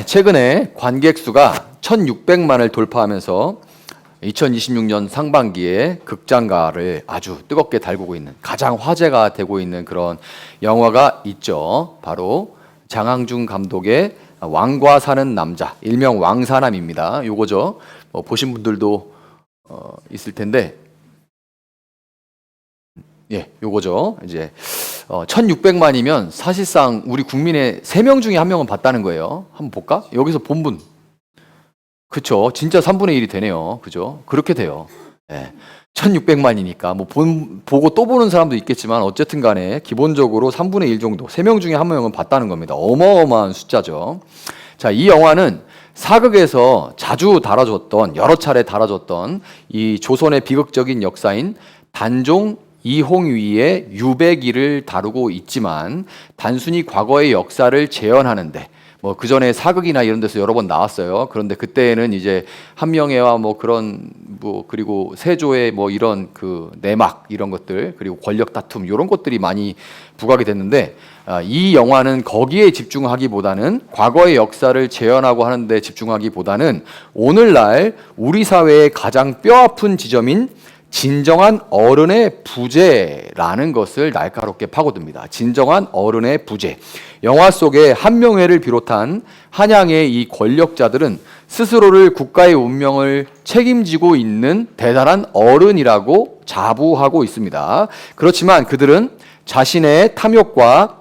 최근에 관객 수가 1,600만을 돌파하면서 2026년 상반기에 극장가를 아주 뜨겁게 달구고 있는, 가장 화제가 되고 있는 그런 영화가 있죠. 바로 장항준 감독의 왕과 사는 남자, 일명 왕사남입니다. 요거죠. 보신 분들도 있을 텐데, 요거죠. 이제 1,600만이면 사실상 우리 국민의 3명 중에 1명은 봤다는 거예요. 한번 볼까? 여기서 본분. 그쵸. 진짜 3분의 1이 되네요. 그죠? 그렇게 돼요. 1,600만이니까 보고 또 보는 사람도 있겠지만 어쨌든 간에 기본적으로 3분의 1 정도, 3명 중에 1명은 봤다는 겁니다. 어마어마한 숫자죠. 자, 이 영화는 사극에서 자주 다뤄졌던, 여러 차례 다뤄졌던 이 조선의 비극적인 역사인 단종 이홍위의 유배기를 다루고 있지만, 단순히 과거의 역사를 재현하는데, 그 전에 사극이나 이런 데서 여러 번 나왔어요. 그런데 그때는 이제 한명회와 그리고 세조의 이런 그 내막 이런 것들, 그리고 권력 다툼 이런 것들이 많이 부각이 됐는데, 이 영화는 거기에 집중하기보다는, 과거의 역사를 재현하고 하는데 집중하기보다는 오늘날 우리 사회의 가장 뼈아픈 지점인 진정한 어른의 부재라는 것을 날카롭게 파고듭니다. 진정한 어른의 부재. 영화 속에 한명회를 비롯한 한양의 이 권력자들은 스스로를 국가의 운명을 책임지고 있는 대단한 어른이라고 자부하고 있습니다. 그렇지만 그들은 자신의 탐욕과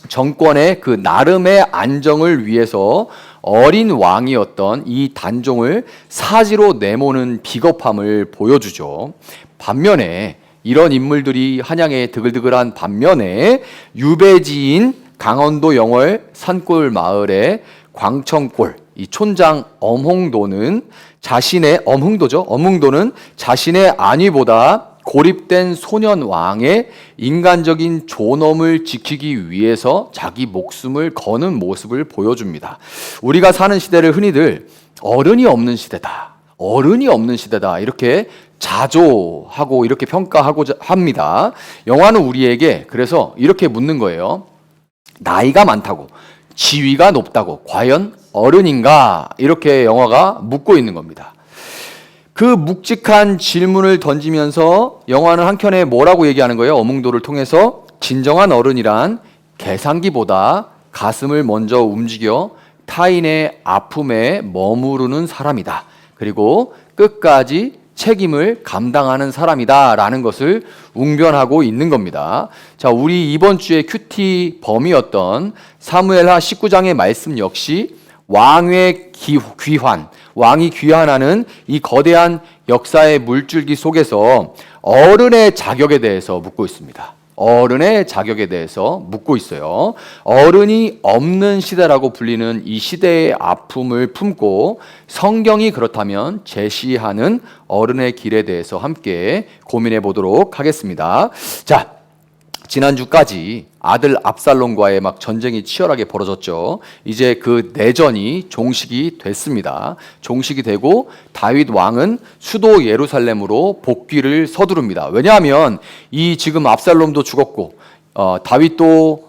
정권의 그 나름의 안정을 위해서 어린 왕이었던 이 단종을 사지로 내모는 비겁함을 보여주죠. 반면에 이런 인물들이 한양에 드글드글한 반면에 유배지인 강원도 영월 산골 마을의 광청골 이 촌장 엄흥도는 자신의 안위보다 고립된 소년 왕의 인간적인 존엄을 지키기 위해서 자기 목숨을 거는 모습을 보여줍니다. 우리가 사는 시대를 흔히들 어른이 없는 시대다 이렇게 자조하고 이렇게 평가하고자 합니다. 영화는 우리에게 그래서 이렇게 묻는 거예요. 나이가 많다고, 지위가 높다고 과연 어른인가? 이렇게 영화가 묻고 있는 겁니다. 그 묵직한 질문을 던지면서 영화는 한켠에 뭐라고 얘기하는 거예요? 엄흥도를 통해서 진정한 어른이란 계산기보다 가슴을 먼저 움직여 타인의 아픔에 머무르는 사람이다. 그리고 끝까지 책임을 감당하는 사람이다 라는 것을 웅변하고 있는 겁니다. 자, 우리 이번 주에 큐티 범위였던 사무엘하 19장의 말씀 역시 왕의 귀환, 왕이 귀환하는 이 거대한 역사의 물줄기 속에서 어른의 자격에 대해서 묻고 있습니다. 어른의 자격에 대해서 묻고 있어요. 어른이 없는 시대라고 불리는 이 시대의 아픔을 품고 성경이 그렇다면 제시하는 어른의 길에 대해서 함께 고민해 보도록 하겠습니다. 자, 지난주까지 아들 압살롬과의 전쟁이 치열하게 벌어졌죠. 이제 그 내전이 종식이 됐습니다. 종식이 되고 다윗 왕은 수도 예루살렘으로 복귀를 서두릅니다. 왜냐하면 이 지금 압살롬도 죽었고 다윗도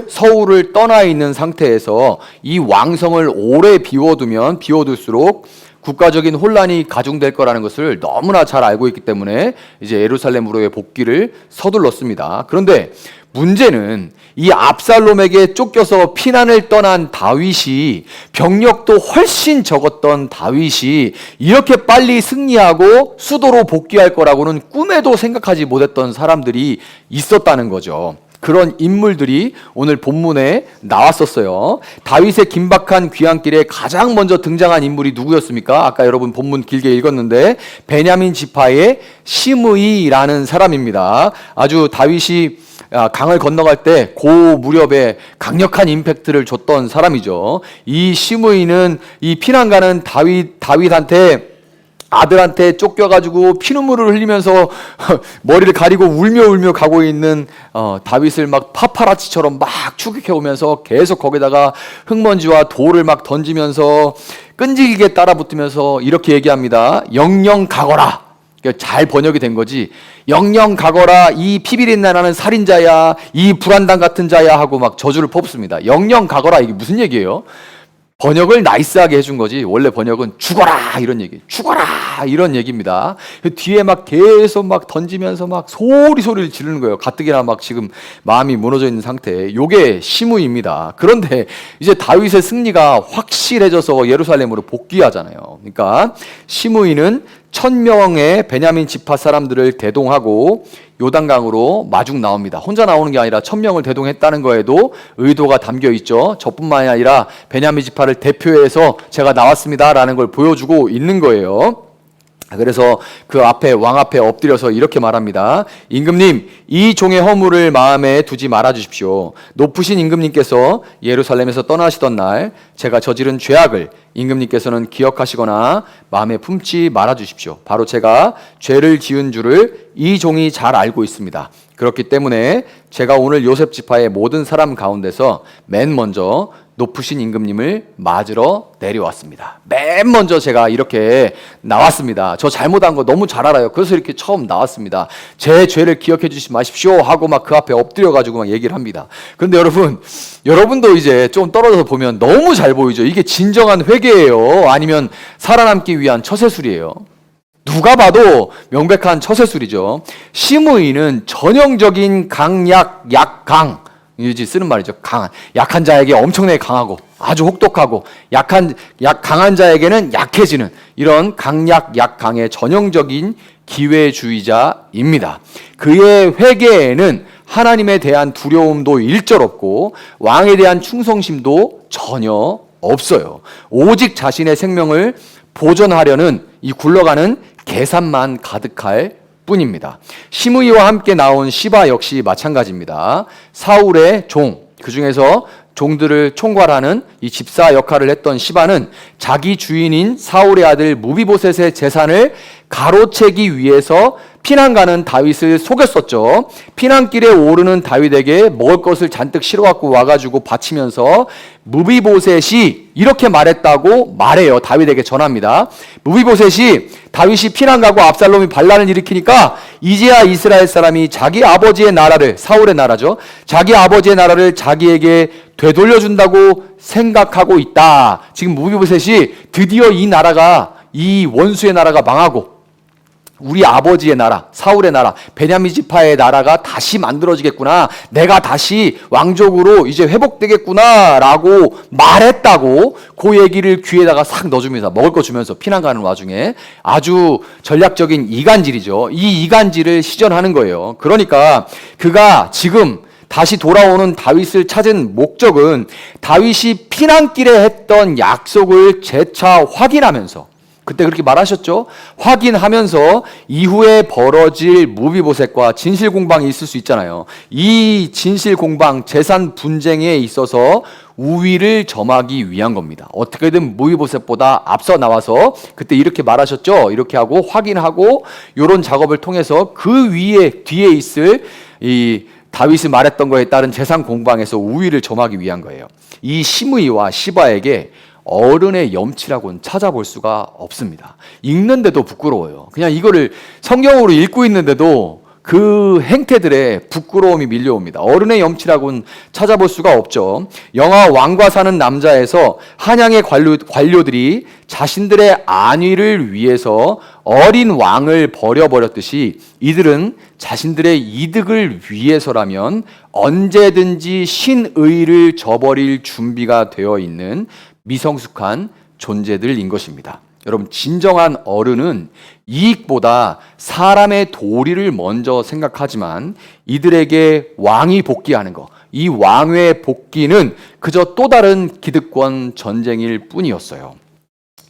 서울을 떠나 있는 상태에서 이 왕성을 오래 비워둘수록 국가적인 혼란이 가중될 거라는 것을 너무나 잘 알고 있기 때문에 이제 예루살렘으로의 복귀를 서둘렀습니다. 그런데 문제는 이 압살롬에게 쫓겨서 피난을 떠난 다윗이, 병력도 훨씬 적었던 다윗이 이렇게 빨리 승리하고 수도로 복귀할 거라고는 꿈에도 생각하지 못했던 사람들이 있었다는 거죠. 그런 인물들이 오늘 본문에 나왔었어요. 다윗의 긴박한 귀향길에 가장 먼저 등장한 인물이 누구였습니까? 아까 여러분 본문 길게 읽었는데 베냐민 지파의 시므이라는 사람입니다. 아주 다윗이 강을 건너갈 때 그 무렵에 강력한 임팩트를 줬던 사람이죠. 이 시므이는 이 피난 가는 아들한테 쫓겨가지고 피눈물을 흘리면서 머리를 가리고 울며 가고 있는 다윗을 파파라치처럼 추격해 오면서 계속 거기다가 흙먼지와 돌을 던지면서 끈질기게 따라붙으면서 이렇게 얘기합니다. 영영 가거라. 잘 번역이 된 거지. 영영 가거라. 이 피비린내 나는 살인자야. 이 불안당 같은 자야 하고 저주를 뽑습니다. 영영 가거라. 이게 무슨 얘기예요? 번역을 나이스하게 해준 거지. 원래 번역은 죽어라 이런 얘기, 죽어라 이런 얘기입니다. 뒤에 막 계속 막 던지면서 막 소리를 지르는 거예요. 가뜩이나 막 지금 마음이 무너져 있는 상태. 요게 시므이입니다. 그런데 이제 다윗의 승리가 확실해져서 예루살렘으로 복귀하잖아요. 그러니까 시므이는 1000명의 베냐민 지파 사람들을 대동하고 요단강으로 마중 나옵니다. 혼자 나오는 게 아니라 1000명을 대동했다는 거에도 의도가 담겨 있죠. 저뿐만이 아니라 베냐민 지파를 대표해서 제가 나왔습니다라는 걸 보여주고 있는 거예요. 그래서 그 앞에 왕 앞에 엎드려서 이렇게 말합니다. 임금님, 이 종의 허물을 마음에 두지 말아 주십시오. 높으신 임금님께서 예루살렘에서 떠나시던 날 제가 저지른 죄악을 임금님께서는 기억하시거나 마음에 품지 말아 주십시오. 바로 제가 죄를 지은 줄을 이 종이 잘 알고 있습니다. 그렇기 때문에 제가 오늘 요셉 지파의 모든 사람 가운데서 맨 먼저 높으신 임금님을 맞으러 내려왔습니다. 맨 먼저 제가 이렇게 나왔습니다. 저 잘못한 거 너무 잘 알아요. 그래서 이렇게 처음 나왔습니다. 제 죄를 기억해 주시지 마십시오 하고 막 그 앞에 엎드려가지고 막 얘기를 합니다. 그런데 여러분도 이제 좀 떨어져서 보면 너무 잘 보이죠. 이게 진정한 회개예요? 아니면 살아남기 위한 처세술이에요? 누가 봐도 명백한 처세술이죠. 시므이는 전형적인 강약, 약강, 이제 쓰는 말이죠. 약한 자에게 엄청나게 강하고 아주 혹독하고 강한 자에게는 약해지는 이런 강약, 약강의 전형적인 기회주의자입니다. 그의 회개에는 하나님에 대한 두려움도 일절 없고 왕에 대한 충성심도 전혀 없어요. 오직 자신의 생명을 보존하려는 이 굴러가는 계산만 가득할 뿐입니다. 시므이와 함께 나온 시바 역시 마찬가지입니다. 사울의 종, 그 중에서 종들을 총괄하는 이 집사 역할을 했던 시바는 자기 주인인 사울의 아들 무비보셋의 재산을 가로채기 위해서 피난가는 다윗을 속였었죠. 피난길에 오르는 다윗에게 먹을 것을 잔뜩 실어갖고 와가지고 바치면서 무비보셋이 이렇게 말했다고 말해요. 다윗에게 전합니다. 무비보셋이 다윗이 피난가고 압살롬이 반란을 일으키니까 이제야 이스라엘 사람이 자기 아버지의 나라를, 사울의 나라죠, 자기 아버지의 나라를 자기에게 되돌려준다고 생각하고 있다. 지금 무비보셋이 드디어 이 원수의 나라가 망하고 우리 아버지의 나라, 사울의 나라, 베냐민 지파의 나라가 다시 만들어지겠구나, 내가 다시 왕족으로 이제 회복되겠구나 라고 말했다고 그 얘기를 귀에다가 싹 넣어줍니다. 먹을 거 주면서 피난 가는 와중에. 아주 전략적인 이간질이죠. 이 이간질을 시전하는 거예요. 그러니까 그가 지금 다시 돌아오는 다윗을 찾은 목적은 다윗이 피난길에 했던 약속을 재차 확인하면서, 그때 그렇게 말하셨죠? 확인하면서 이후에 벌어질 무비보셋과 진실공방이 있을 수 있잖아요. 이 진실공방, 재산 분쟁에 있어서 우위를 점하기 위한 겁니다. 어떻게든 무비보셋보다 앞서 나와서 그때 이렇게 말하셨죠? 이렇게 하고 확인하고 이런 작업을 통해서 그 뒤에 있을 이 다윗이 말했던 거에 따른 재산 공방에서 우위를 점하기 위한 거예요. 이 시므이와 시바에게 어른의 염치라고는 찾아볼 수가 없습니다. 읽는데도 부끄러워요. 그냥 이거를 성경으로 읽고 있는데도 그 행태들에 부끄러움이 밀려옵니다. 어른의 염치라고는 찾아볼 수가 없죠. 영화 왕과 사는 남자에서 한양의 관료들이 자신들의 안위를 위해서 어린 왕을 버려버렸듯이 이들은 자신들의 이득을 위해서라면 언제든지 신의를 저버릴 준비가 되어 있는 미성숙한 존재들인 것입니다. 여러분, 진정한 어른은 이익보다 사람의 도리를 먼저 생각하지만 이들에게 왕이 복귀하는 것, 이 왕의 복귀는 그저 또 다른 기득권 전쟁일 뿐이었어요.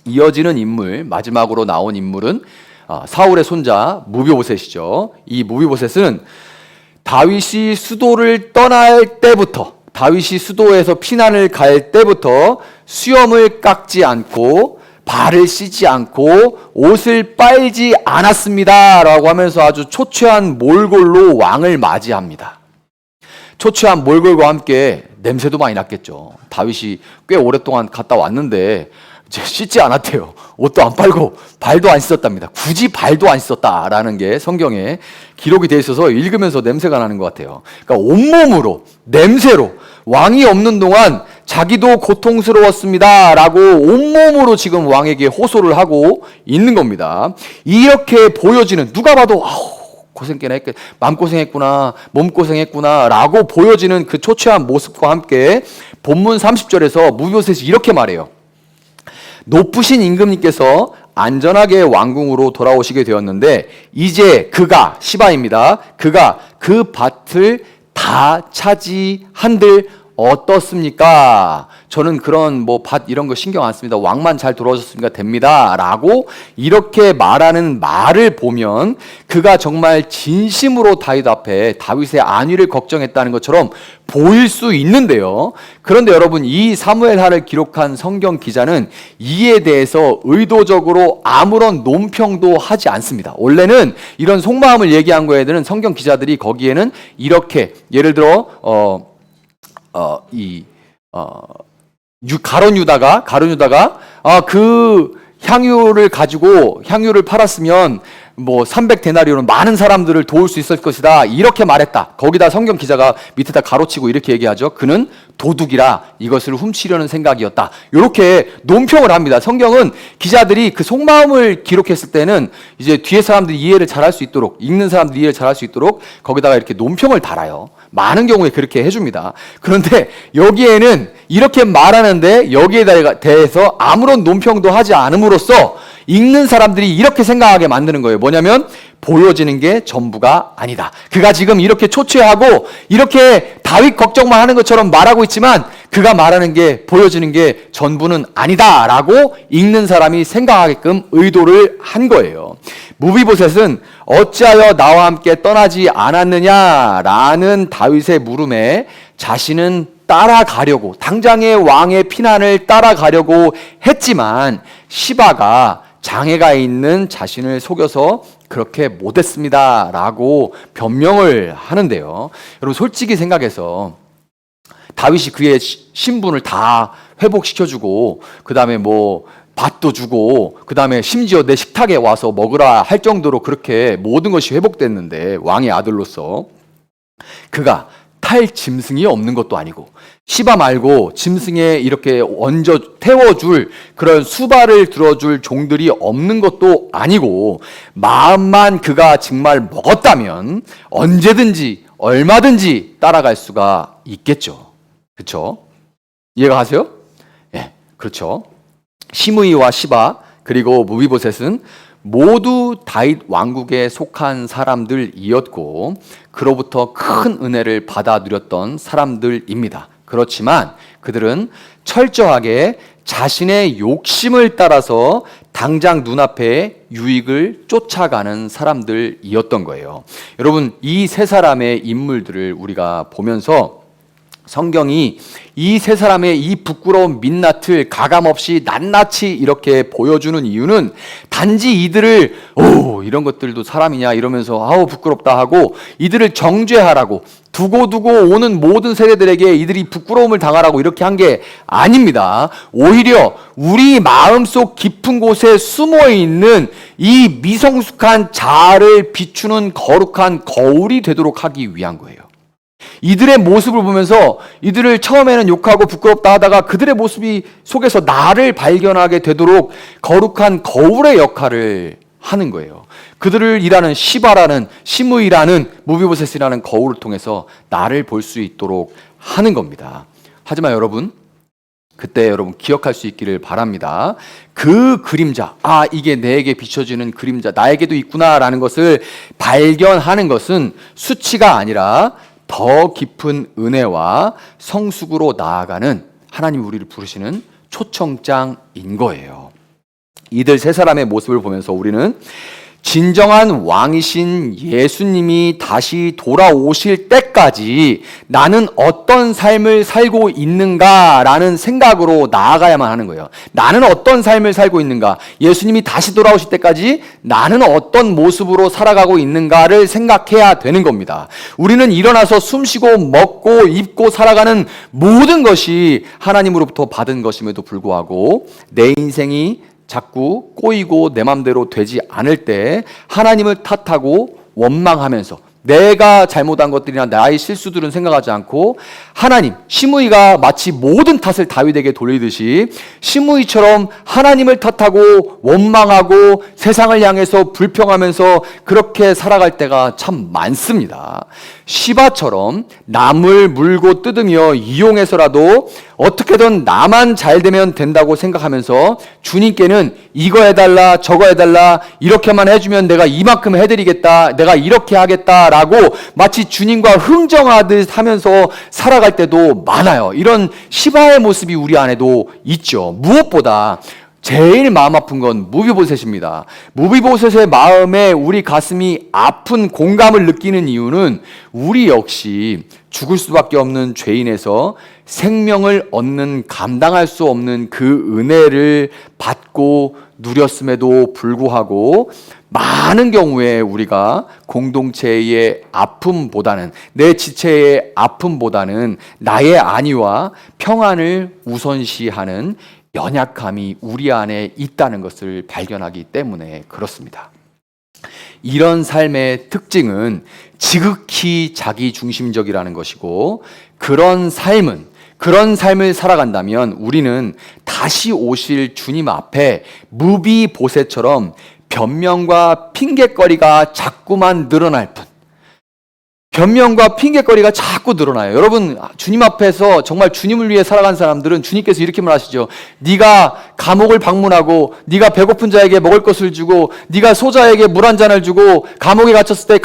이어지는 인물, 마지막으로 나온 인물은 사울의 손자 무비보셋이죠. 이 무비보셋은 다윗이 수도를 떠날 때부터, 다윗이 수도에서 피난을 갈 때부터 수염을 깎지 않고 발을 씻지 않고 옷을 빨지 않았습니다 라고 하면서 아주 초췌한 몰골로 왕을 맞이합니다. 초췌한 몰골과 함께 냄새도 많이 났겠죠. 다윗이 꽤 오랫동안 갔다 왔는데 씻지 않았대요. 옷도 안 빨고 발도 안 씻었답니다. 굳이 발도 안 씻었다라는 게 성경에 기록이 되어 있어서 읽으면서 냄새가 나는 것 같아요. 그러니까 온몸으로, 냄새로 왕이 없는 동안 자기도 고통스러웠습니다 라고 온몸으로 지금 왕에게 호소를 하고 있는 겁니다. 이렇게 보여지는, 누가 봐도 고생깨나 했겠, 마음고생했구나, 몸고생했구나 라고 보여지는 그 초췌한 모습과 함께 본문 30절에서 무비보셋이 이렇게 말해요. 높으신 임금님께서 안전하게 왕궁으로 돌아오시게 되었는데 이제 그가, 시바입니다. 그가 그 밭을 다 차지한들 어떻습니까? 저는 그런 밭 이런 거 신경 안 씁니다. 왕만 잘 돌아오셨으니까 됩니다. 라고 이렇게 말하는 말을 보면 그가 정말 진심으로 다윗 앞에 다윗의 안위를 걱정했다는 것처럼 보일 수 있는데요. 그런데 여러분, 이 사무엘하를 기록한 성경 기자는 이에 대해서 의도적으로 아무런 논평도 하지 않습니다. 원래는 이런 속마음을 얘기한 거에는 성경 기자들이 거기에는 이렇게, 예를 들어 가룟 유다가 그 향유를 가지고 향유를 팔았으면 300데나리온은 많은 사람들을 도울 수 있을 것이다 이렇게 말했다. 거기다 성경 기자가 밑에다 가로치고 이렇게 얘기하죠. 그는 도둑이라 이것을 훔치려는 생각이었다. 이렇게 논평을 합니다. 성경은 기자들이 그 속마음을 기록했을 때는 이제 뒤에 사람들이 이해를 잘할 수 있도록, 읽는 사람들이 이해를 잘할 수 있도록 거기다가 이렇게 논평을 달아요. 많은 경우에 그렇게 해줍니다. 그런데 여기에는 이렇게 말하는데 여기에 대해서 아무런 논평도 하지 않음으로써 읽는 사람들이 이렇게 생각하게 만드는 거예요. 뭐냐면 보여지는 게 전부가 아니다. 그가 지금 이렇게 초췌하고 이렇게 다윗 걱정만 하는 것처럼 말하고 있지만 그가 말하는 게, 보여지는 게 전부는 아니다 라고 읽는 사람이 생각하게끔 의도를 한 거예요. 무비보셋은 어찌하여 나와 함께 떠나지 않았느냐라는 다윗의 물음에 자신은 따라가려고, 당장의 왕의 피난을 따라가려고 했지만 시바가 장애가 있는 자신을 속여서 그렇게 못했습니다 라고 변명을 하는데요. 여러분, 솔직히 생각해서 다윗이 그의 신분을 다 회복시켜주고 그 다음에 밭도 주고 그 다음에 심지어 내 식탁에 와서 먹으라 할 정도로 그렇게 모든 것이 회복됐는데, 왕의 아들로서 그가 탈 짐승이 없는 것도 아니고 시바 말고 짐승에 이렇게 얹어 태워줄 그런 수발을 들어줄 종들이 없는 것도 아니고, 마음만 그가 정말 먹었다면 언제든지 얼마든지 따라갈 수가 있겠죠. 그렇죠? 이해가 가세요? 예, 그렇죠. 시므이와 시바 그리고 무비보셋은 모두 다윗 왕국에 속한 사람들이었고 그로부터 큰 은혜를 받아 누렸던 사람들입니다. 그렇지만 그들은 철저하게 자신의 욕심을 따라서 당장 눈앞에 유익을 쫓아가는 사람들이었던 거예요. 여러분, 이 세 사람의 인물들을 우리가 보면서 성경이 이 세 사람의 이 부끄러운 민낯을 가감없이 낱낱이 이렇게 보여주는 이유는 단지 이들을 이런 것들도 사람이냐 이러면서 부끄럽다 하고 이들을 정죄하라고, 두고두고 오는 모든 세대들에게 이들이 부끄러움을 당하라고 이렇게 한 게 아닙니다. 오히려 우리 마음속 깊은 곳에 숨어 있는 이 미성숙한 자아를 비추는 거룩한 거울이 되도록 하기 위한 거예요. 이들의 모습을 보면서 이들을 처음에는 욕하고 부끄럽다 하다가 그들의 모습이 속에서 나를 발견하게 되도록 거룩한 거울의 역할을 하는 거예요. 그들을 일하는 시바라는, 시므이라는, 무비보셋이라는 거울을 통해서 나를 볼 수 있도록 하는 겁니다. 하지만 여러분, 그때 여러분 기억할 수 있기를 바랍니다. 그 그림자, 이게 내게 비춰지는 그림자, 나에게도 있구나라는 것을 발견하는 것은 수치가 아니라 더 깊은 은혜와 성숙으로 나아가는 하나님 우리를 부르시는 초청장인 거예요. 이들 세 사람의 모습을 보면서 우리는 진정한 왕이신 예수님이 다시 돌아오실 때까지 나는 어떤 삶을 살고 있는가라는 생각으로 나아가야만 하는 거예요. 나는 어떤 삶을 살고 있는가? 예수님이 다시 돌아오실 때까지 나는 어떤 모습으로 살아가고 있는가를 생각해야 되는 겁니다. 우리는 일어나서 숨쉬고 먹고 입고 살아가는 모든 것이 하나님으로부터 받은 것임에도 불구하고 내 인생이 자꾸 꼬이고 내 맘대로 되지 않을 때 하나님을 탓하고 원망하면서 내가 잘못한 것들이나 나의 실수들은 생각하지 않고 하나님, 시므이가 마치 모든 탓을 다윗에게 돌리듯이 시므이처럼 하나님을 탓하고 원망하고 세상을 향해서 불평하면서 그렇게 살아갈 때가 참 많습니다. 시바처럼 남을 물고 뜯으며 이용해서라도 어떻게든 나만 잘 되면 된다고 생각하면서 주님께는 이거 해달라 저거 해달라 이렇게만 해주면 내가 이만큼 해드리겠다 내가 이렇게 하겠다라고 마치 주님과 흥정하듯 하면서 살아갈 때도 많아요. 이런 시바의 모습이 우리 안에도 있죠. 무엇보다 제일 마음 아픈 건 무비보셋입니다. 무비보셋의 마음에 우리 가슴이 아픈 공감을 느끼는 이유는 우리 역시 죽을 수밖에 없는 죄인에서 생명을 얻는 감당할 수 없는 그 은혜를 받고 누렸음에도 불구하고 많은 경우에 우리가 공동체의 아픔보다는 내 지체의 아픔보다는 나의 안위와 평안을 우선시하는 연약함이 우리 안에 있다는 것을 발견하기 때문에 그렇습니다. 이런 삶의 특징은 지극히 자기중심적이라는 것이고 그런 삶을 살아간다면 우리는 다시 오실 주님 앞에 무비보셋처럼 변명과 핑계거리가 자꾸만 늘어날 뿐 변명과 핑계거리가 자꾸 늘어나요. 여러분 주님 앞에서 정말 주님을 위해 살아간 사람들은 주님께서 이렇게 말하시죠. 네가 감옥을 방문하고 네가 배고픈 자에게 먹을 것을 주고 네가 소자에게 물 한 잔을 주고 감옥에 갇혔을 때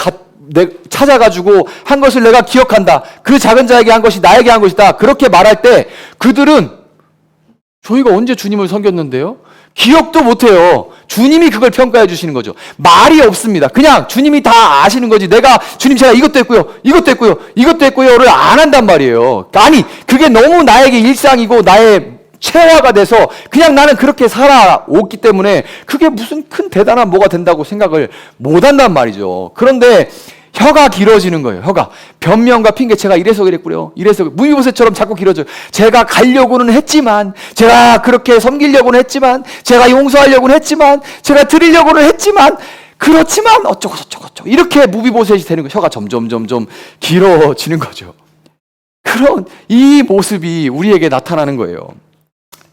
찾아가지고 한 것을 내가 기억한다. 그 작은 자에게 한 것이 나에게 한 것이다. 그렇게 말할 때 그들은 저희가 언제 주님을 섬겼는데요? 기억도 못해요. 주님이 그걸 평가해 주시는 거죠. 말이 없습니다. 그냥 주님이 다 아시는 거지. 내가 주님 제가 이것도 했고요를 안 한단 말이에요. 아니 그게 너무 나에게 일상이고 나의 체화가 돼서 그냥 나는 그렇게 살아왔기 때문에 그게 무슨 큰 대단한 뭐가 된다고 생각을 못 한단 말이죠. 그런데 혀가 길어지는 거예요. 혀가 변명과 핑계 제가 이래서 그랬고요. 이래서 무비보셋처럼 자꾸 길어져요. 제가 가려고는 했지만 제가 그렇게 섬기려고는 했지만 제가 용서하려고는 했지만 제가 드리려고는 했지만 그렇지만 어쩌고 이렇게 무비보셋이 되는 거예요. 혀가 점점 길어지는 거죠. 그런 이 모습이 우리에게 나타나는 거예요.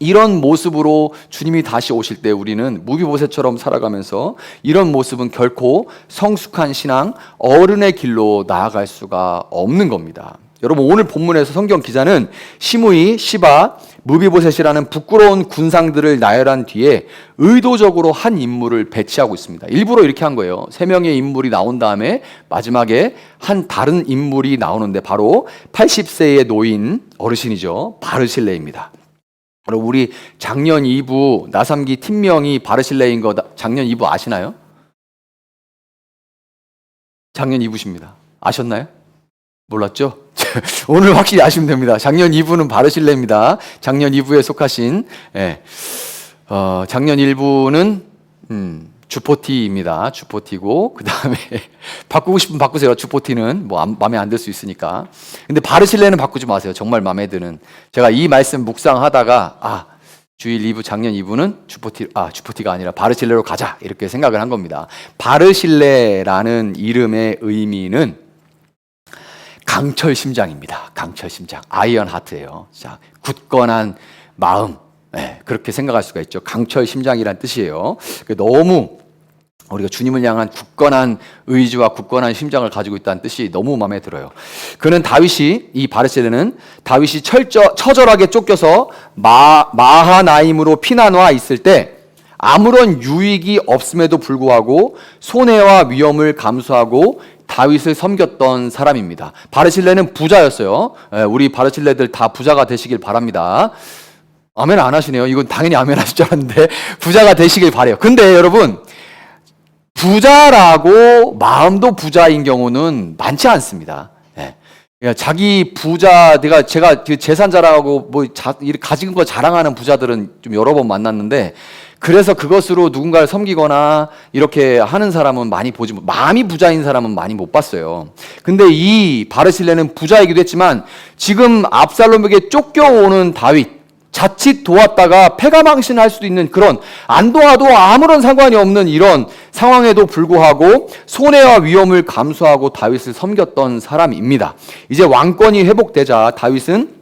이런 모습으로 주님이 다시 오실 때 우리는 무비보셋처럼 살아가면서 이런 모습은 결코 성숙한 신앙, 어른의 길로 나아갈 수가 없는 겁니다. 여러분 오늘 본문에서 성경 기자는 시므이, 시바, 무비보셋이라는 부끄러운 군상들을 나열한 뒤에 의도적으로 한 인물을 배치하고 있습니다. 일부러 이렇게 한 거예요. 3명의 인물이 나온 다음에 마지막에 한 다른 인물이 나오는데 바로 80세의 노인 어르신이죠. 바르실레입니다. 우리 작년 2부 나삼기 팀명이 바르실레인 거 작년 2부 아시나요? 작년 2부십니다. 아셨나요? 몰랐죠? 오늘 확실히 아시면 됩니다. 작년 2부는 바르실레입니다. 작년 2부에 속하신 작년 1부는 주포티입니다. 주포티고 그 다음에 바꾸고 싶으면 바꾸세요. 주포티는 뭐 마음에 안 들 수 있으니까. 근데 바르실레는 바꾸지 마세요. 정말 마음에 드는. 제가 이 말씀 묵상하다가 주일 2부 작년 2부는 주포티가 아니라 바르실레로 가자 이렇게 생각을 한 겁니다. 바르실레라는 이름의 의미는 강철 심장입니다. 강철 심장. 아이언 하트예요. 자, 굳건한 마음. 그렇게 생각할 수가 있죠. 강철 심장이란 뜻이에요. 너무 우리가 주님을 향한 굳건한 의지와 굳건한 심장을 가지고 있다는 뜻이 너무 마음에 들어요. 그는 이 바르실레는 다윗이 처절하게 쫓겨서 마하나임으로 피난와 있을 때 아무런 유익이 없음에도 불구하고 손해와 위험을 감수하고 다윗을 섬겼던 사람입니다. 바르실레는 부자였어요. 우리 바르실레들 다 부자가 되시길 바랍니다. 아멘 안 하시네요. 이건 당연히 아멘 하실 줄 알았는데 부자가 되시길 바래요. 근데 여러분 부자라고 마음도 부자인 경우는 많지 않습니다. 그러니까 자기 부자 제가 재산 자랑하고 가진 거 자랑하는 부자들은 좀 여러 번 만났는데 그래서 그것으로 누군가를 섬기거나 이렇게 하는 사람은 마음이 부자인 사람은 많이 못 봤어요. 근데 이 바르실레는 부자이기도 했지만 지금 압살롬에게 쫓겨오는 다윗, 자칫 도왔다가 패가망신할 수도 있는 그런, 안 도와도 아무런 상관이 없는 이런 상황에도 불구하고 손해와 위험을 감수하고 다윗을 섬겼던 사람입니다. 이제 왕권이 회복되자 다윗은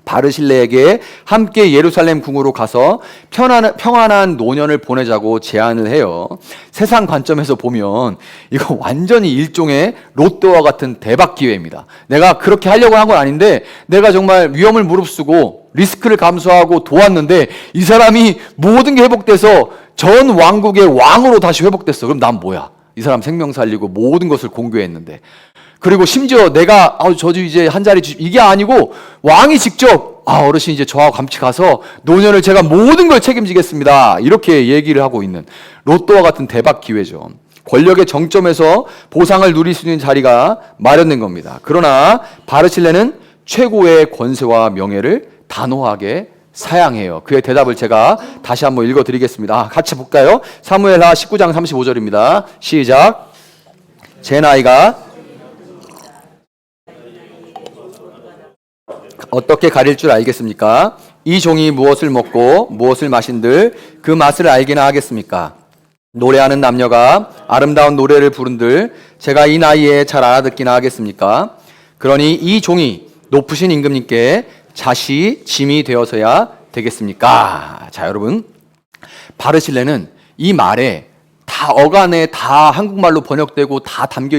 바르실레에게 함께 예루살렘 궁으로 가서 평안한 노년을 보내자고 제안을 해요. 세상 관점에서 보면 이거 완전히 일종의 롯데와 같은 대박 기회입니다. 내가 그렇게 하려고 한 건 아닌데 내가 정말 위험을 무릅쓰고 리스크를 감수하고 도왔는데 이 사람이 모든 게 회복돼서 전 왕국의 왕으로 다시 회복됐어. 그럼 난 뭐야? 이 사람 생명 살리고 모든 것을 공개했는데, 그리고 심지어 내가 저도 이제 한 자리 이게 아니고 왕이 직접 어르신 이제 저하고 같이 가서 노년을 제가 모든 걸 책임지겠습니다, 이렇게 얘기를 하고 있는 로또와 같은 대박 기회죠. 권력의 정점에서 보상을 누릴 수 있는 자리가 마련된 겁니다. 그러나 바르실레는 최고의 권세와 명예를 단호하게 사양해요. 그의 대답을 제가 다시 한번 읽어드리겠습니다. 같이 볼까요? 사무엘하 19장 35절입니다. 시작. 제 나이가 어떻게 가릴 줄 알겠습니까? 이 종이 무엇을 먹고 무엇을 마신들 그 맛을 알기나 하겠습니까? 노래하는 남녀가 아름다운 노래를 부른들 제가 이 나이에 잘 알아듣기나 하겠습니까? 그러니 이 종이 높으신 임금님께 자시 짐이 되어서야 되겠습니까? 자, 여러분, 바르실레는 이 말에 다 어간에 다 한국말로 번역되고 다 담겨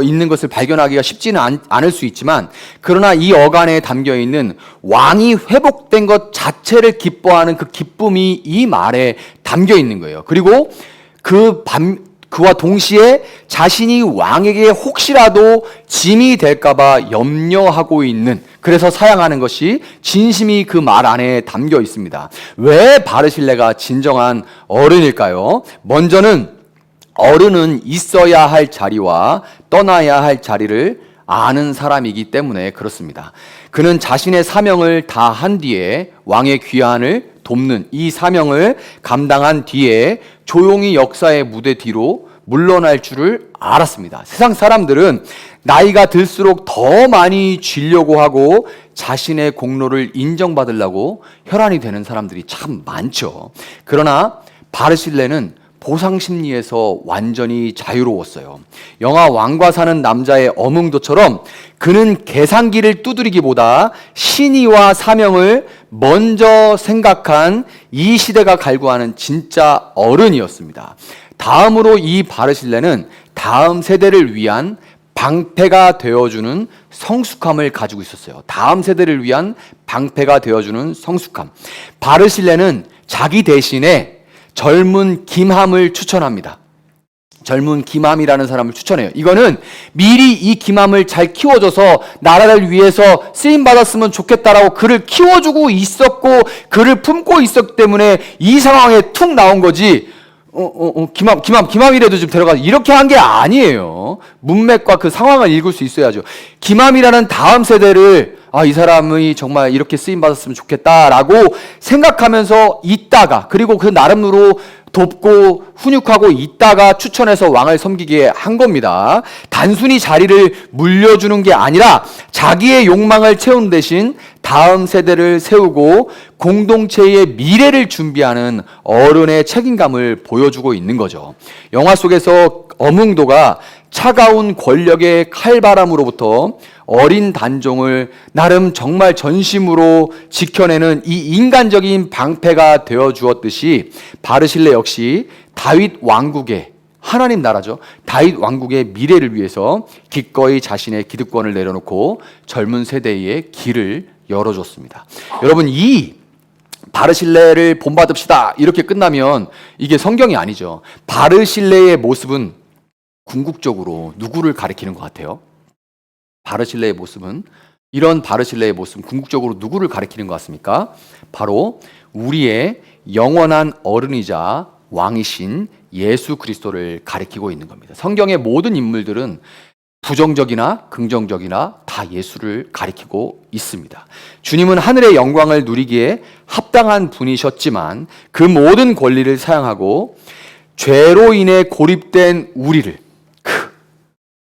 있는 것을 발견하기가 쉽지는 않을 수 있지만, 그러나 이 어간에 담겨 있는 왕이 회복된 것 자체를 기뻐하는 그 기쁨이 이 말에 담겨 있는 거예요. 그리고 그와 동시에 자신이 왕에게 혹시라도 짐이 될까봐 염려하고 있는, 그래서 사양하는 것이 진심이 그 말 안에 담겨 있습니다. 왜 바르실레가 진정한 어른일까요? 먼저는 어른은 있어야 할 자리와 떠나야 할 자리를 아는 사람이기 때문에 그렇습니다. 그는 자신의 사명을 다 한 뒤에 왕의 귀환을 돕는 이 사명을 감당한 뒤에 조용히 역사의 무대 뒤로 물러날 줄을 알았습니다. 세상 사람들은 나이가 들수록 더 많이 쥐려고 하고 자신의 공로를 인정받으려고 혈안이 되는 사람들이 참 많죠. 그러나 바르실레는 보상 심리에서 완전히 자유로웠어요. 영화 왕과 사는 남자의 어몽도처럼 그는 계산기를 두드리기보다 신의와 사명을 먼저 생각한 이 시대가 갈구하는 진짜 어른이었습니다. 다음으로 이 바르실레는 다음 세대를 위한 방패가 되어주는 성숙함을 가지고 있었어요. 다음 세대를 위한 방패가 되어주는 성숙함. 바르실레는 자기 대신에 젊은 김함을 추천합니다. 젊은 김함이라는 사람을 추천해요. 이거는 미리 이 김함을 잘 키워줘서 나라를 위해서 쓰임받았으면 좋겠다라고 그를 키워주고 있었고 그를 품고 있었기 때문에 이 상황에 툭 나온 거지. 김함이라도 좀 데려가, 이렇게 한 게 아니에요. 문맥과 그 상황을 읽을 수 있어야죠. 김함이라는 다음 세대를 이 사람이 정말 이렇게 쓰임받았으면 좋겠다라고 생각하면서 있다가, 그리고 그 나름으로 돕고 훈육하고 있다가 추천해서 왕을 섬기게 한 겁니다. 단순히 자리를 물려주는 게 아니라 자기의 욕망을 채운 대신 다음 세대를 세우고 공동체의 미래를 준비하는 어른의 책임감을 보여주고 있는 거죠. 영화 속에서 어몽도가 차가운 권력의 칼바람으로부터 어린 단종을 나름 정말 전심으로 지켜내는 이 인간적인 방패가 되어 주었듯이 바르실레 역시 다윗 왕국의, 하나님 나라죠, 다윗 왕국의 미래를 위해서 기꺼이 자신의 기득권을 내려놓고 젊은 세대의 길을 열어줬습니다. 여러분, 이 바르실레를 본받읍시다 이렇게 끝나면 이게 성경이 아니죠. 바르실레의 모습은 궁극적으로 누구를 가리키는 것 같아요? 바르실레의 모습은, 이런 바르실레의 모습은 궁극적으로 누구를 가리키는 것 같습니까? 바로 우리의 영원한 어른이자 왕이신 예수 그리스도를 가리키고 있는 겁니다. 성경의 모든 인물들은 부정적이나 긍정적이나 다 예수를 가리키고 있습니다. 주님은 하늘의 영광을 누리기에 합당한 분이셨지만 그 모든 권리를 사용하고 죄로 인해 고립된 우리를,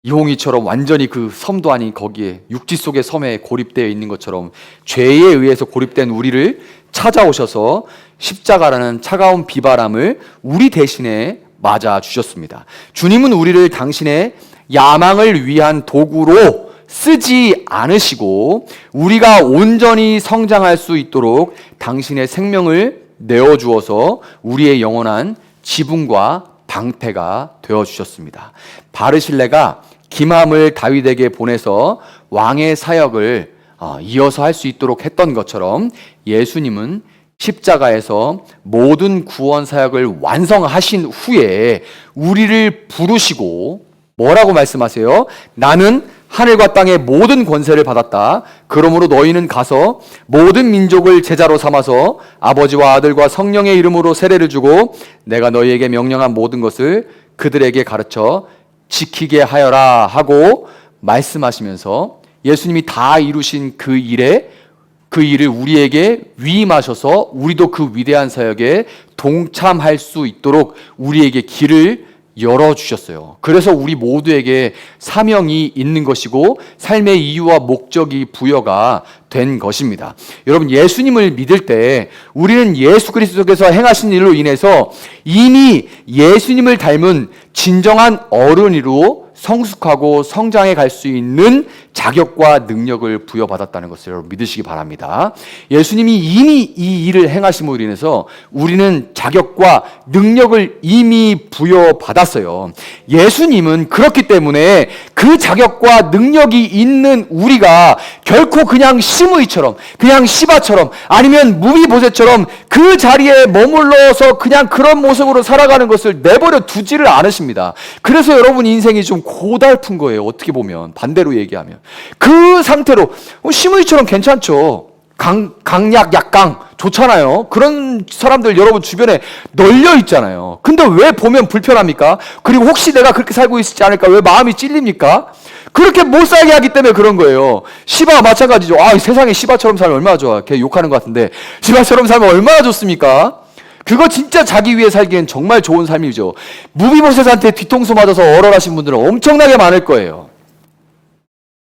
이홍이처럼 완전히 그 섬도 아닌 거기에 육지 속의 섬에 고립되어 있는 것처럼 죄에 의해서 고립된 우리를 찾아오셔서 십자가라는 차가운 비바람을 우리 대신에 맞아 주셨습니다. 주님은 우리를 당신의 야망을 위한 도구로 쓰지 않으시고 우리가 온전히 성장할 수 있도록 당신의 생명을 내어주어서 우리의 영원한 지붕과 방패가 되어주셨습니다. 바르실레가 김함을 다윗에게 보내서 왕의 사역을 이어서 할 수 있도록 했던 것처럼 예수님은 십자가에서 모든 구원 사역을 완성하신 후에 우리를 부르시고 뭐라고 말씀하세요? 나는 하늘과 땅의 모든 권세를 받았다. 그러므로 너희는 가서 모든 민족을 제자로 삼아서 아버지와 아들과 성령의 이름으로 세례를 주고 내가 너희에게 명령한 모든 것을 그들에게 가르쳐 지키게 하여라 하고 말씀하시면서 예수님이 다 이루신 그 일을 우리에게 위임하셔서 우리도 그 위대한 사역에 동참할 수 있도록 우리에게 길을 열어주셨어요. 그래서 우리 모두에게 사명이 있는 것이고 삶의 이유와 목적이 부여가 된 것입니다. 여러분, 예수님을 믿을 때 우리는 예수 그리스도께서 행하신 일로 인해서 이미 예수님을 닮은 진정한 어른이로 성숙하고 성장해 갈 수 있는 자격과 능력을 부여받았다는 것을 여러분 믿으시기 바랍니다. 예수님이 이미 이 일을 행하심으로 인해서 우리는 자격과 능력을 이미 부여받았어요. 예수님은 그렇기 때문에 그 자격과 능력이 있는 우리가 결코 그냥 시므이처럼, 그냥 시바처럼, 아니면 무비보셋처럼 그 자리에 머물러서 그냥 그런 모습으로 살아가는 것을 내버려 두지를 않으십니다. 그래서 여러분 인생이 좀 고달픈 거예요. 어떻게 보면 반대로 얘기하면 그 상태로 시므이처럼 괜찮죠. 강약 약강 좋잖아요. 그런 사람들 여러분 주변에 널려 있잖아요. 근데 왜 보면 불편합니까? 그리고 혹시 내가 그렇게 살고 있지 않을까 왜 마음이 찔립니까? 그렇게 못 살게 하기 때문에 그런 거예요. 시바가 마찬가지죠. 세상에 시바처럼 살면 얼마나 좋아. 걔 욕하는 것 같은데 시바처럼 살면 얼마나 좋습니까? 그거 진짜 자기 위해 살기엔 정말 좋은 삶이죠. 무비보셋한테 뒤통수 맞아서 얼얼하신 분들은 엄청나게 많을 거예요.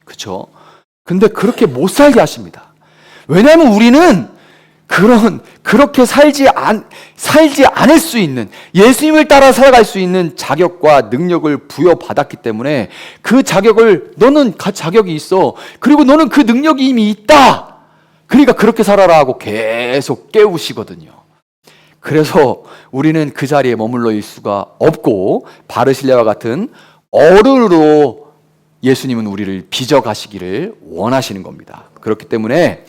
그렇죠? 근데 그렇게 못 살게 하십니다. 왜냐하면 우리는 그렇게 살지 않을 수 있는, 예수님을 따라 살아갈 수 있는 자격과 능력을 부여받았기 때문에 그 자격을, 너는 자격이 있어. 그리고 너는 그 능력이 이미 있다. 그러니까 그렇게 살아라 하고 계속 깨우시거든요. 그래서 우리는 그 자리에 머물러 있을 수가 없고 바르실레와 같은 어른으로 예수님은 우리를 빚어가시기를 원하시는 겁니다. 그렇기 때문에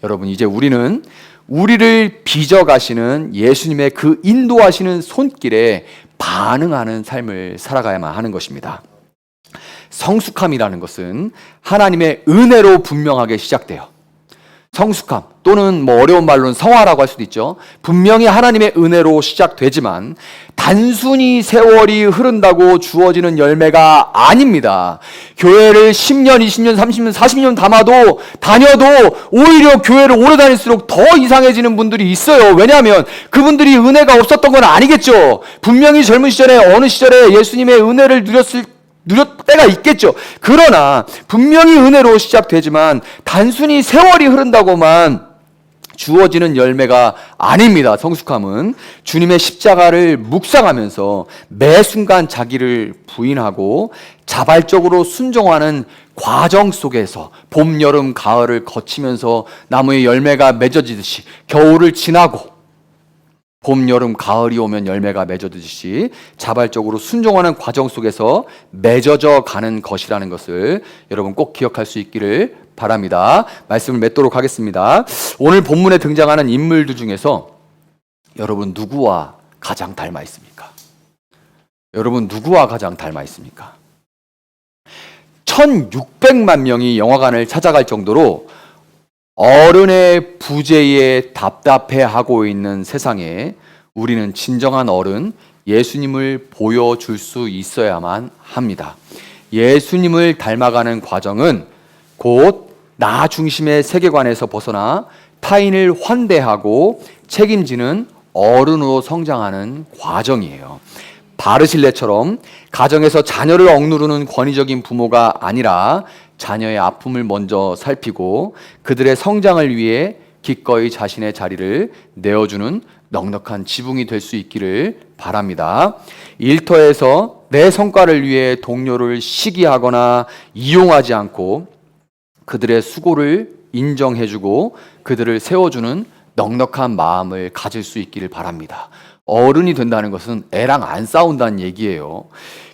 여러분 이제 우리는 우리를 빚어가시는 예수님의 그 인도하시는 손길에 반응하는 삶을 살아가야만 하는 것입니다. 성숙함이라는 것은 하나님의 은혜로 분명하게 시작돼요. 성숙함 또는 어려운 말로는 성화라고 할 수도 있죠. 분명히 하나님의 은혜로 시작되지만 단순히 세월이 흐른다고 주어지는 열매가 아닙니다. 교회를 10년, 20년, 30년, 40년 다녀도 오히려 교회를 오래 다닐수록 더 이상해지는 분들이 있어요. 왜냐하면 그분들이 은혜가 없었던 건 아니겠죠. 분명히 젊은 시절에 어느 시절에 예수님의 은혜를 누렸을 때가 있겠죠. 그러나 분명히 은혜로 시작되지만 단순히 세월이 흐른다고만 주어지는 열매가 아닙니다. 성숙함은 주님의 십자가를 묵상하면서 매 순간 자기를 부인하고 자발적으로 순종하는 과정 속에서 봄, 여름, 가을을 거치면서 나무의 열매가 맺어지듯이 겨울을 지나고 봄, 여름, 가을이 오면 열매가 맺어지듯이 자발적으로 순종하는 과정 속에서 맺어져 가는 것이라는 것을 여러분 꼭 기억할 수 있기를 바랍니다. 말씀을 맺도록 하겠습니다. 오늘 본문에 등장하는 인물들 중에서 여러분 누구와 가장 닮아 있습니까? 여러분 누구와 가장 닮아 있습니까? 1600만 명이 영화관을 찾아갈 정도로 어른의 부재에 답답해하고 있는 세상에 우리는 진정한 어른 예수님을 보여줄 수 있어야만 합니다. 예수님을 닮아가는 과정은 곧 나 중심의 세계관에서 벗어나 타인을 환대하고 책임지는 어른으로 성장하는 과정이에요. 바르실레처럼 가정에서 자녀를 억누르는 권위적인 부모가 아니라 자녀의 아픔을 먼저 살피고 그들의 성장을 위해 기꺼이 자신의 자리를 내어주는 넉넉한 지붕이 될 수 있기를 바랍니다. 일터에서 내 성과를 위해 동료를 시기하거나 이용하지 않고 그들의 수고를 인정해주고 그들을 세워주는 넉넉한 마음을 가질 수 있기를 바랍니다. 어른이 된다는 것은 애랑 안 싸운다는 얘기예요.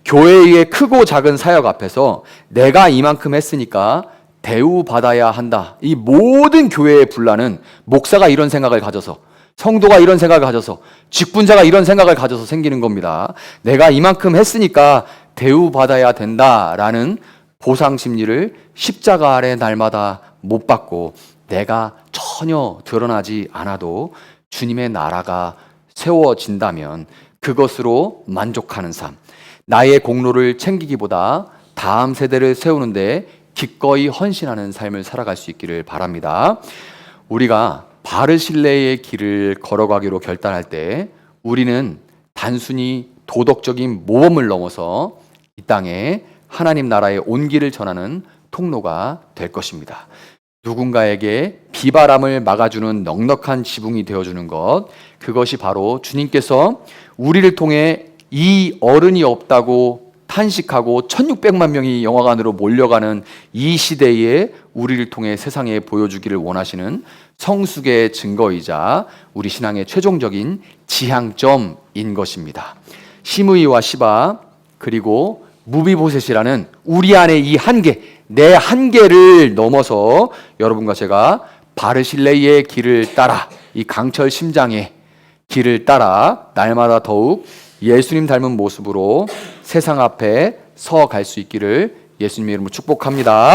교회의 크고 작은 사역 앞에서 내가 이만큼 했으니까 대우받아야 한다. 이 모든 교회의 분란은 목사가 이런 생각을 가져서, 성도가 이런 생각을 가져서, 직분자가 이런 생각을 가져서 생기는 겁니다. 내가 이만큼 했으니까 대우받아야 된다라는 보상 심리를 십자가 아래 날마다 못 받고 내가 전혀 드러나지 않아도 주님의 나라가 세워진다면 그것으로 만족하는 삶, 나의 공로를 챙기기보다 다음 세대를 세우는데 기꺼이 헌신하는 삶을 살아갈 수 있기를 바랍니다. 우리가 바르실레의 길을 걸어가기로 결단할 때 우리는 단순히 도덕적인 모범을 넘어서 이 땅에 하나님 나라의 온기를 전하는 통로가 될 것입니다. 누군가에게 비바람을 막아주는 넉넉한 지붕이 되어주는 것, 그것이 바로 주님께서 우리를 통해 이 어른이 없다고 탄식하고 1600만 명이 영화관으로 몰려가는 이 시대에 우리를 통해 세상에 보여주기를 원하시는 성숙의 증거이자 우리 신앙의 최종적인 지향점인 것입니다. 시므이와 시바 그리고 무비보셋이라는 우리 안에 이 한계, 내 한계를 넘어서 여러분과 제가 바르실레이의 길을 따라, 이 강철 심장의 길을 따라 날마다 더욱 예수님 닮은 모습으로 세상 앞에 서 갈 수 있기를 예수님의 이름으로 축복합니다.